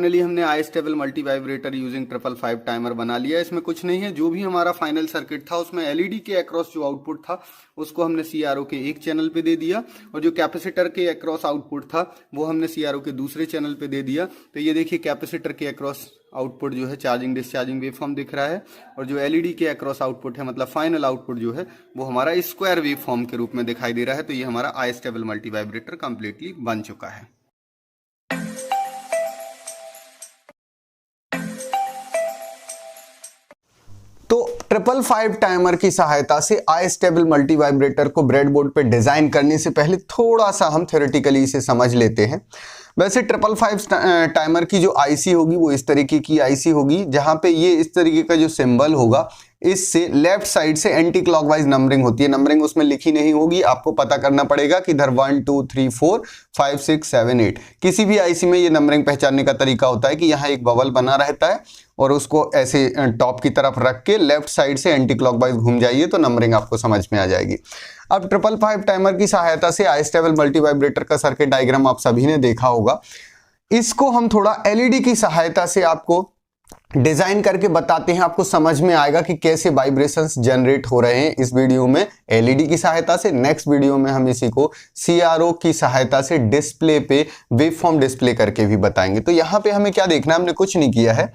Finally हमने astable multivibrator using 555 timer बना लिया। इसमें कुछ नहीं है, जो भी हमारा फाइनल सर्किट था उसमें एलईडी के अक्रॉस जो आउटपुट था उसको हमने सीआरओ के एक चैनल पे दे दिया, और जो कैपेसिटर के अक्रॉस आउटपुट था वो हमने सीआरओ के दूसरे चैनल पे दे दिया। तो ये देखिए कैपेसिटर के अक्रॉस आउटपुट जो है चार्जिंग डिस्चार्जिंग वेवफॉर्म दिख रहा है, और जो एलईडी के अक्रॉस आउटपुट है मतलब फाइनल आउटपुट जो है वो हमारा स्क्वायर वेवफॉर्म के रूप में दिखाई दे रहा है। तो ये हमारा आई स्टेबल मल्टी वाइब्रेटर कंप्लीटली बन चुका है। तो 555 टाइमर की सहायता से आई स्टेबल मल्टी वाइब्रेटर को ब्रेडबोर्ड पे डिजाइन करने से पहले थोड़ा सा हम थ्योरेटिकली इसे समझ लेते हैं। वैसे 555 टाइमर की जो आईसी होगी वो इस तरीके की आईसी होगी, जहां पे ये इस तरीके का जो सिंबल होगा इससे लेफ्ट साइड से एंटी क्लॉकवाइज नंबरिंग होती है। नंबरिंग उसमें लिखी नहीं होगी, आपको पता करना पड़ेगा कि इधर 1 2 3 4 5 6 7 8। किसी भी आईसी में ये नंबरिंग पहचानने का तरीका होता है कि यहाँ एक बबल बना रहता है और उसको ऐसे टॉप की तरफ रख के लेफ्ट साइड से एंटी क्लॉकवाइज घूम जाइए तो नंबरिंग आपको समझ में आ जाएगी। अब 555 टाइमर की सहायता से आई स्टेबल मल्टी वाइब्रेटर का सर्किट डायग्राम आप सभी ने देखा होगा। इसको हम थोड़ा एलईडी की सहायता से आपको डिजाइन करके बताते हैं, आपको समझ में आएगा कि कैसे वाइब्रेशंस जनरेट हो रहे हैं इस वीडियो में एलईडी की सहायता से। नेक्स्ट वीडियो में हम इसी को सीआरओ की सहायता से डिस्प्ले पे वेवफॉर्म डिस्प्ले करके भी बताएंगे। तो यहाँ पे हमें क्या देखना है, हमने कुछ नहीं किया है।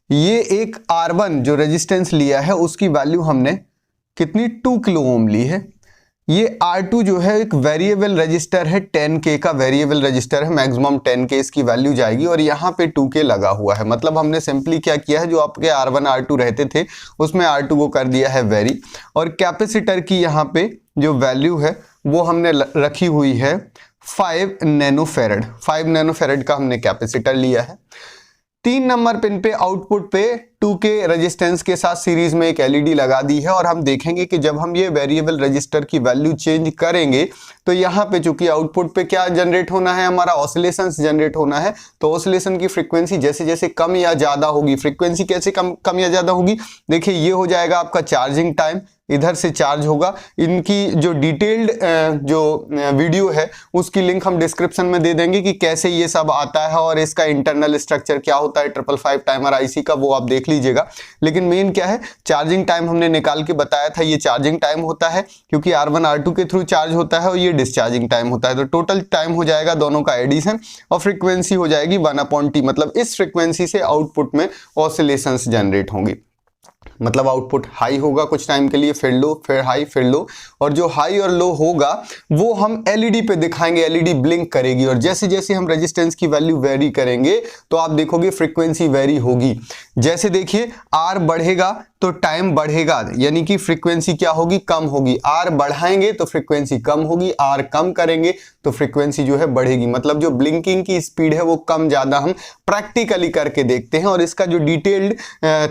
ये एक R1 जो रेजिस्टेंस लिया है उसकी वैल्यू हमने कितनी 2 किलो ओम ली है। ये R2 जो है एक वेरिएबल रजिस्टर है, 10K का वेरिएबल रजिस्टर है, मैक्सिमम 10K इसकी वैल्यू जाएगी, और यहाँ पे 2K लगा हुआ है। मतलब हमने सिंपली क्या किया है, जो आपके R1 R2 रहते थे उसमें R2 को कर दिया है वेरी, और कैपेसिटर की यहाँ पे जो वैल्यू है वो हमने रखी हुई है 5 नैनोफेरेड। 5 नैनोफेरेड का हमने कैपेसिटर लिया है। 3 नंबर पिन पे आउटपुट पे 2K रेजिस्टेंस के साथ सीरीज में एक एलईडी लगा दी है, और हम देखेंगे कि जब हम ये वेरिएबल रजिस्टर की वैल्यू चेंज करेंगे तो यहाँ पे चूंकि आउटपुट पे क्या जनरेट होना है, हमारा ऑसिलेशंस जनरेट होना है, तो ऑसिलेशन की फ्रीक्वेंसी जैसे जैसे कम या ज्यादा होगी, फ्रीक्वेंसी कैसे कम या ज्यादा होगी, देखिए ये हो जाएगा आपका चार्जिंग टाइम, इधर से चार्ज होगा। इनकी जो डिटेल्ड जो वीडियो है उसकी लिंक हम डिस्क्रिप्शन में दे देंगे कि कैसे ये सब आता है और इसका इंटरनल स्ट्रक्चर क्या होता है 555 टाइमर आईसी का, वो आप देख लीजिएगा। लेकिन मेन क्या है, चार्जिंग टाइम हमने निकाल के बताया था, ये चार्जिंग टाइम होता है क्योंकि R1 R2 के थ्रू चार्ज होता है, और ये डिस्चार्जिंग टाइम होता है। तो टोटल टाइम हो जाएगा दोनों का एडिशन, और फ्रीक्वेंसी हो जाएगी 1/T। मतलब इस फ्रीक्वेंसी से आउटपुट में ऑसिलेशंस जनरेट होंगी। मतलब आउटपुट हाई होगा कुछ टाइम के लिए, फिर लो, फिर हाई, फिर लो, और जो हाई और लो होगा वो हम एलईडी पे दिखाएंगे। एलईडी ब्लिंक करेगी, और जैसे जैसे हम रेजिस्टेंस की वैल्यू वेरी करेंगे तो आप देखोगे फ्रीक्वेंसी वेरी होगी। जैसे देखिए R बढ़ेगा तो टाइम बढ़ेगा, यानी कि फ्रीक्वेंसी क्या होगी, कम होगी। R बढ़ाएंगे तो फ्रीक्वेंसी कम होगी, R कम करेंगे तो फ्रीक्वेंसी जो है बढ़ेगी। मतलब जो ब्लिंकिंग की स्पीड है वो कम ज्यादा हम प्रैक्टिकली करके देखते हैं, और इसका जो डिटेल्ड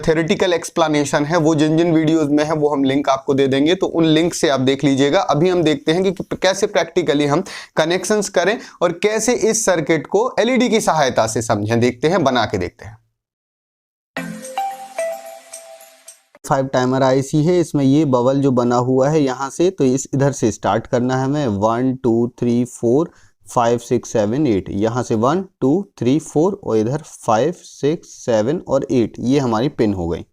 थ्योरेटिकल एक्सप्लेनेशन है वो जिन जिन वीडियोस में है वो हम लिंक आपको दे देंगे, तो उन लिंक से आप देख लीजिएगा। अभी हम देखते हैं कि कैसे प्रैक्टिकली हम कनेक्शंस करें और कैसे इस सर्किट को एलईडी की सहायता से समझें। देखते हैं, बना के देखते हैं। 5 टाइमर आईसी है, इसमें ये बबल जो बना हुआ है यहाँ से, तो इस इधर से स्टार्ट करना है हमें। 1 2 3 4 5 6 7 8, यहाँ से 1 2 3 4 और इधर 5 6 7 और 8, ये हमारी पिन हो गई।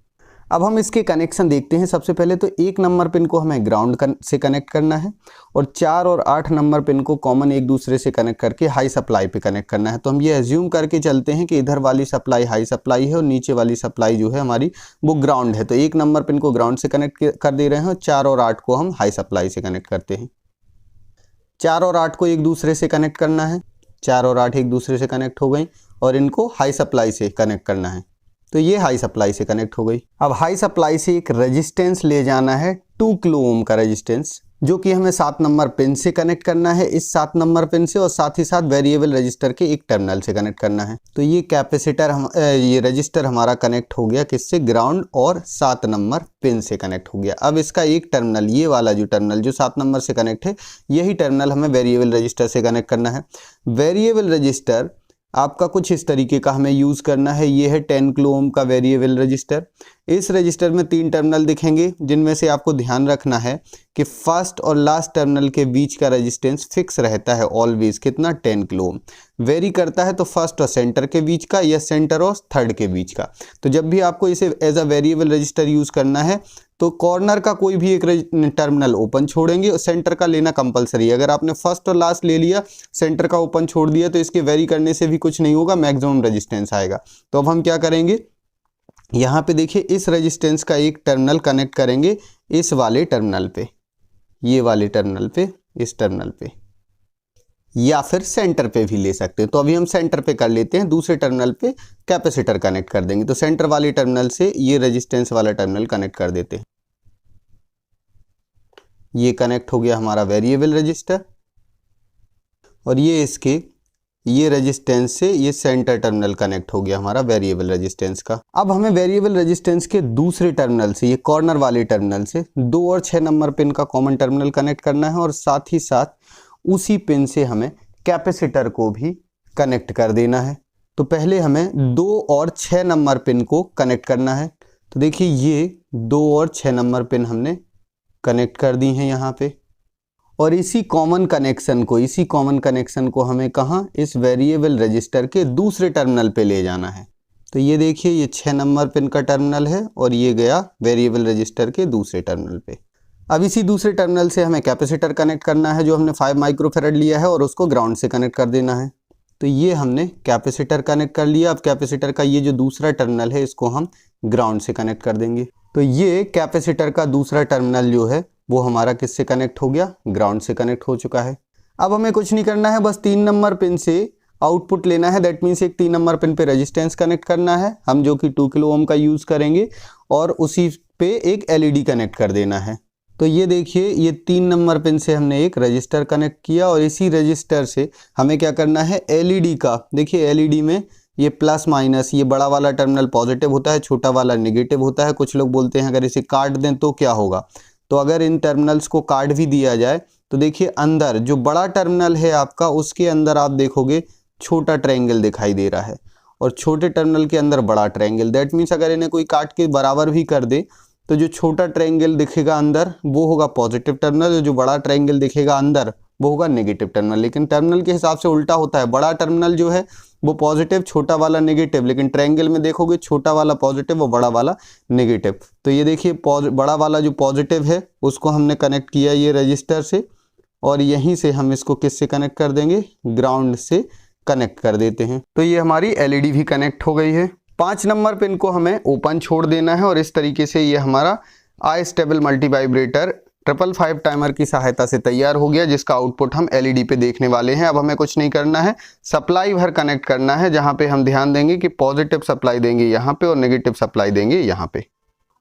अब हम इसके कनेक्शन देखते हैं। सबसे पहले तो 1 नंबर पिन को हमें ग्राउंड से कनेक्ट करना है, और 4 और 8 नंबर पिन को कॉमन एक दूसरे से कनेक्ट करके हाई सप्लाई पे कनेक्ट करना है। तो हम ये एज्यूम करके चलते हैं कि इधर वाली सप्लाई हाई सप्लाई है और नीचे वाली सप्लाई जो है हमारी वो ग्राउंड है। तो 1 नंबर पिन को ग्राउंड से कनेक्ट कर दे रहे हैं, और 4 और 8 को हम हाई सप्लाई से कनेक्ट करते हैं। 4 और 8 को एक दूसरे से कनेक्ट करना है, 4 और 8 एक दूसरे से कनेक्ट हो गई, और इनको हाई सप्लाई से कनेक्ट करना है, तो ये हाई सप्लाई से कनेक्ट हो गई। अब हाई सप्लाई से एक रेजिस्टेंस ले जाना है 2 किलो ओम का रेजिस्टेंस, जो कि हमें 7 नंबर पिन से कनेक्ट करना है, इस 7 नंबर पिन से, और साथ ही साथ वेरिएबल रजिस्टर के एक टर्मिनल से कनेक्ट करना है। तो ये कैपेसिटर ये रजिस्टर हमारा कनेक्ट हो गया किससे, ग्राउंड और 7 नंबर पिन से कनेक्ट हो गया। अब इसका एक टर्मिनल, ये वाला जो टर्मिनल जो 7 नंबर से कनेक्ट है, यही टर्मिनल हमें वेरिएबल रजिस्टर से कनेक्ट करना है। वेरिएबल रजिस्टर आपका कुछ इस तरीके का हमें यूज़ करना है। ये है 10 किलो ओम का वेरिएबल रजिस्टर, इस रजिस्टर में 3 टर्मिनल दिखेंगे, जिनमें से आपको ध्यान रखना है कि फर्स्ट और लास्ट टर्मिनल के बीच का रेजिस्टेंस फिक्स रहता है ऑलवेज, कितना 10 किलो ओम। वेरी करता है तो फर्स्ट और सेंटर के बीच का या सेंटर और थर्ड के बीच का। तो जब भी आपको इसे as a variable register use करना है तो कॉर्नर का कोई भी एक टर्मिनल ओपन छोड़ेंगे और सेंटर का लेना कंपलसरी है। अगर आपने फर्स्ट और लास्ट ले लिया, सेंटर का ओपन छोड़ दिया, तो इसके वेरी करने से भी कुछ नहीं होगा, मैक्सिमम रेजिस्टेंस आएगा। तो अब हम क्या करेंगे, यहाँ पे देखिए इस रेजिस्टेंस का एक टर्मिनल कनेक्ट करेंगे इस वाले टर्मिनल पे, ये वाले टर्मिनल पे, इस टर्मिनल पे, या फिर सेंटर पे भी ले सकते हैं। तो अभी हम सेंटर पे कर लेते हैं, दूसरे टर्मिनल पे कैपेसिटर कनेक्ट कर देंगे। तो सेंटर वाले टर्मिनल से ये रेजिस्टेंस वाला टर्मिनल कनेक्ट कर देते हैं। ये कनेक्ट हो गया हमारा वेरिएबल रजिस्टर, और ये इसके ये रेजिस्टेंस से ये सेंटर टर्मिनल कनेक्ट हो गया हमारा वेरिएबल रेजिस्टेंस का। अब हमें वेरिएबल रेजिस्टेंस के दूसरे टर्मिनल से, ये कॉर्नर वाले टर्मिनल से 2 और 6 नंबर पिन का कॉमन टर्मिनल कनेक्ट करना है, और साथ ही साथ उसी पिन से हमें कैपेसिटर को भी कनेक्ट कर देना है। तो पहले हमें 2 और 6 नंबर पिन को कनेक्ट करना है। तो देखिए ये 2 और 6 नंबर पिन हमने कनेक्ट कर दी हैं यहाँ पे, और इसी कॉमन कनेक्शन को हमें कहाँ, इस वेरिएबल रजिस्टर के दूसरे टर्मिनल पे ले जाना है। तो ये देखिए ये 6 नंबर पिन का टर्मिनल है और ये गया वेरिएबल रजिस्टर के दूसरे टर्मिनल पे। अब इसी दूसरे टर्मिनल से हमें कैपेसिटर कनेक्ट करना है जो हमने 5 माइक्रोफेरेड लिया है, और उसको ग्राउंड से कनेक्ट कर देना है। तो ये हमने कैपेसिटर कनेक्ट कर लिया। अब कैपेसिटर का ये जो दूसरा टर्मिनल है इसको हम ग्राउंड से कनेक्ट कर देंगे। तो ये कैपेसिटर का दूसरा टर्मिनल जो है वो हमारा किससे कनेक्ट हो गया, ग्राउंड से कनेक्ट हो चुका है। अब हमें कुछ नहीं करना है, बस 3 नंबर पिन से आउटपुट लेना है। दैट मीन्स एक 3 नंबर पिन पे रेजिस्टेंस कनेक्ट करना है हम, जो कि 2 किलो ओम का यूज करेंगे, और उसी पे एक एलईडी कनेक्ट कर देना है। तो ये देखिए ये 3 नंबर पिन से हमने एक रजिस्टर कनेक्ट किया, और इसी रजिस्टर से हमें क्या करना है, एलईडी का, देखिए एलईडी में ये प्लस माइनस, ये बड़ा वाला टर्मिनल पॉजिटिव होता है, छोटा वाला नेगेटिव होता है। कुछ लोग बोलते हैं अगर इसे काट दें तो क्या होगा। तो अगर इन टर्मिनल्स को काट भी दिया जाए तो देखिए अंदर जो बड़ा टर्मिनल है आपका, उसके अंदर आप देखोगे छोटा ट्रायंगल दिखाई दे रहा है, और छोटे टर्मिनल के अंदर बड़ा ट्रायंगल। दैट मीन्स अगर इन्हें कोई काट के बराबर भी कर दे तो जो छोटा ट्रायंगल दिखेगा अंदर वो होगा पॉजिटिव टर्मिनल, जो बड़ा ट्रायंगल दिखेगा अंदर वो होगा नेगेटिव टर्मिनल। लेकिन टर्मिनल के हिसाब से उल्टा होता है, बड़ा टर्मिनल जो है वो पॉजिटिव, छोटा वाला नेगेटिव। लेकिन ट्रायंगल में देखोगे छोटा वाला पॉजिटिव और बड़ा वाला नेगेटिव। तो ये देखिए बड़ा वाला जो पॉजिटिव है उसको हमने कनेक्ट किया ये रजिस्टर से, और यहीं से हम इसको किससे कनेक्ट कर देंगे, ग्राउंड से कनेक्ट कर देते हैं। तो ये हमारी एलईडी भी कनेक्ट हो गई है। 5 नंबर पिन को हमें ओपन छोड़ देना है, और इस तरीके से ये हमारा आई स्टेबल मल्टी वाइब्रेटर 555 टाइमर की सहायता से तैयार हो गया, जिसका आउटपुट हम एलईडी पे देखने वाले हैं। अब हमें कुछ नहीं करना है, सप्लाई भर कनेक्ट करना है, जहां पे हम ध्यान देंगे कि पॉजिटिव सप्लाई देंगे यहाँ पे और नेगेटिव सप्लाई देंगे यहाँ पे।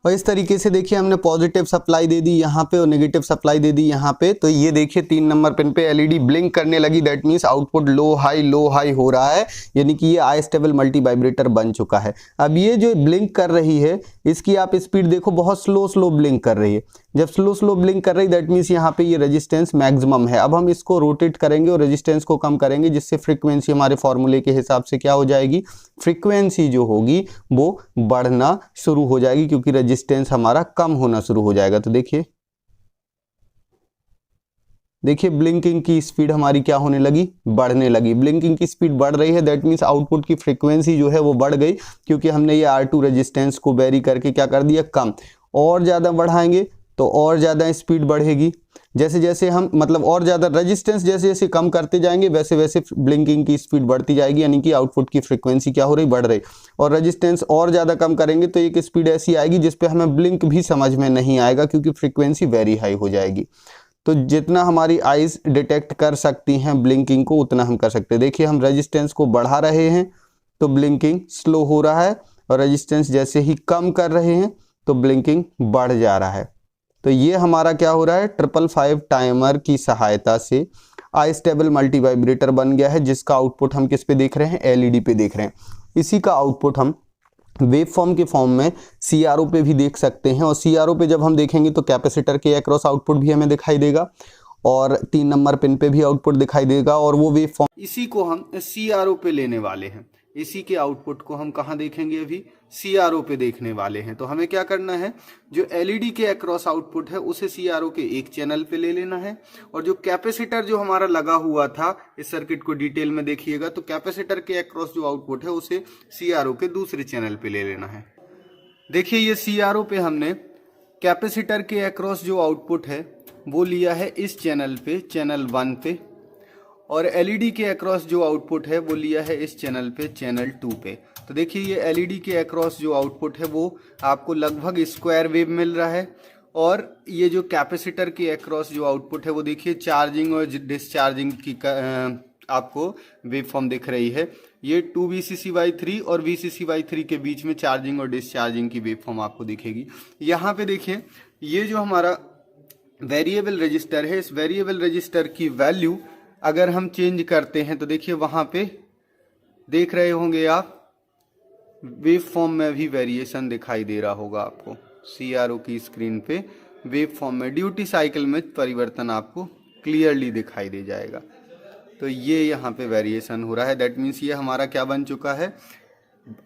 और इस तरीके से देखिए हमने पॉजिटिव सप्लाई दे दी यहाँ पे और नेगेटिव सप्लाई दे दी यहाँ पे। तो ये देखिए 3 नंबर पिन पे एलईडी ब्लिंक करने लगी। That means output low high हो रहा है, यानी कि ये आई स्टेबल मल्टी वाइब्रेटर बन चुका है। अब ये जो ब्लिंक कर रही है इसकी आप स्पीड देखो, बहुत स्लो ब्लिंक कर रही है। जब स्लो ब्लिंक कर रही दैट मीन्स यहाँ पे ये रेजिस्टेंस मैक्सिमम है। अब हम इसको रोटेट करेंगे और रेजिस्टेंस को कम करेंगे, जिससे फ्रीक्वेंसी हमारे फॉर्मूले के हिसाब से क्या हो जाएगी, फ्रीक्वेंसी जो होगी वो बढ़ना शुरू हो जाएगी, क्योंकि रेजिस्टेंस हमारा कम होना शुरू हो जाएगा। तो देखिए ब्लिंकिंग की स्पीड हमारी क्या होने लगी, बढ़ने लगी। ब्लिंकिंग की स्पीड बढ़ रही है, दैट मीन्स आउटपुट की फ्रीक्वेंसी जो है वो बढ़ गई, क्योंकि हमने ये R2 रेजिस्टेंस को वेरी करके क्या कर दिया, कम। और ज़्यादा बढ़ाएंगे तो और ज़्यादा स्पीड बढ़ेगी। जैसे जैसे हम और ज़्यादा रेजिस्टेंस जैसे जैसे कम करते जाएंगे वैसे वैसे ब्लिंकिंग की स्पीड बढ़ती जाएगी, यानी कि आउटपुट की फ्रीक्वेंसी क्या हो रही, बढ़ रही। और रेजिस्टेंस और ज़्यादा कम करेंगे तो एक स्पीड ऐसी आएगी जिसपे हमें ब्लिंक भी समझ में नहीं आएगा, क्योंकि फ्रीक्वेंसी वेरी हाई हो जाएगी। तो जितना हमारी आइज डिटेक्ट कर सकती हैं ब्लिंकिंग को, उतना हम कर सकते हैं। देखिए हम रेजिस्टेंस को बढ़ा रहे हैं तो ब्लिंकिंग स्लो हो रहा है, और रेजिस्टेंस जैसे ही कम कर रहे हैं तो ब्लिंकिंग बढ़ जा रहा है। तो ये हमारा क्या हो रहा है, 555 टाइमर की सहायता से आई स्टेबल मल्टी वाइब्रेटर बन गया है, जिसका आउटपुट हम किस पे देख रहे हैं, एलईडी पे देख रहे हैं। इसी का आउटपुट हम वेव फॉर्म के फॉर्म में सीआरओ पे भी देख सकते हैं, और सीआरओ पे जब हम देखेंगे तो कैपेसिटर के अक्रॉस आउटपुट भी हमें दिखाई देगा, और 3 नंबर पिन पे भी आउटपुट दिखाई देगा, और वो वेव फॉर्म इसी को हम सीआरओ पे लेने वाले हैं। इसी के आउटपुट को हम कहाँ देखेंगे, अभी CRO पे देखने वाले हैं। तो हमें क्या करना है, जो LED के अक्रॉस आउटपुट है उसे CRO के एक चैनल पे ले लेना है, और जो कैपेसिटर जो हमारा लगा हुआ था, इस सर्किट को डिटेल में देखिएगा, तो कैपेसिटर के अक्रॉस जो आउटपुट है उसे CRO के दूसरे चैनल पे ले लेना है। देखिए ये CRO पे हमने कैपेसिटर के अक्रॉस जो आउटपुट है वो लिया है इस चैनल पे, चैनल 1 पे, और LED के अक्रॉस जो आउटपुट है वो लिया है इस चैनल पे, चैनल 2 पे। तो देखिए ये LED के अक्रॉस जो आउटपुट है वो आपको लगभग स्क्वायर वेव मिल रहा है, और ये जो कैपेसिटर के अक्रॉस जो आउटपुट है वो देखिए चार्जिंग और डिस्चार्जिंग की आपको वेव फॉर्म दिख रही है। ये 2VCC/3 और VCC/3 के बीच में चार्जिंग और डिस्चार्जिंग की वेव फॉर्म आपको दिखेगी। यहाँ पे देखिए ये जो हमारा वेरिएबल रजिस्टर है, इस वेरिएबल रजिस्टर की वैल्यू अगर हम चेंज करते हैं तो देखिए वहां पे देख रहे होंगे आप, वेव फॉर्म में भी वेरिएशन दिखाई दे रहा होगा आपको। CRO की स्क्रीन पे वेव फॉर्म में ड्यूटी साइकिल में परिवर्तन आपको क्लियरली दिखाई दे जाएगा। तो ये यहाँ पे वेरिएशन हो रहा है, दैट मीन्स ये हमारा क्या बन चुका है,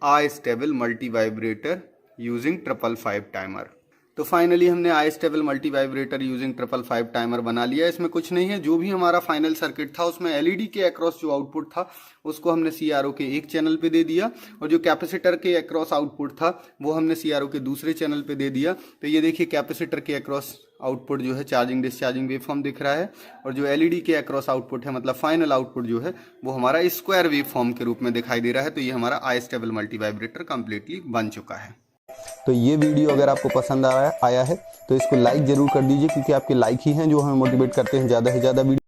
I-स्टेबल मल्टी वाइब्रेटर यूजिंग 555 टाइमर। तो फाइनली हमने I-स्टेबल मल्टी वाइब्रेटर यूजिंग 555 टाइमर बना लिया। इसमें कुछ नहीं है, जो भी हमारा फाइनल सर्किट था उसमें LED के अक्रॉस जो आउटपुट था उसको हमने CRO के एक चैनल पे दे दिया, और जो कैपेसिटर के अक्रॉस आउटपुट था वो हमने CRO के दूसरे चैनल पे दे दिया। तो ये देखिए कैपेसिटर के अक्रॉस आउटपुट जो है चार्जिंग डिस्चार्जिंग वेव फॉर्म दिख रहा है, और जो LED के अक्रॉस आउटपुट है मतलब फाइनल आउटपुट जो है वो हमारा स्क्वायर वेव फॉर्म के रूप में दिखाई दे रहा है। तो ये हमारा I-स्टेबल मल्टी वाइब्रेटर कंप्लीटली बन चुका है। तो ये वीडियो अगर आपको पसंद आया है तो इसको लाइक जरूर कर दीजिए, क्योंकि आपके लाइक ही हैं जो हमें मोटिवेट करते हैं ज़्यादा से ज़्यादा वीडियो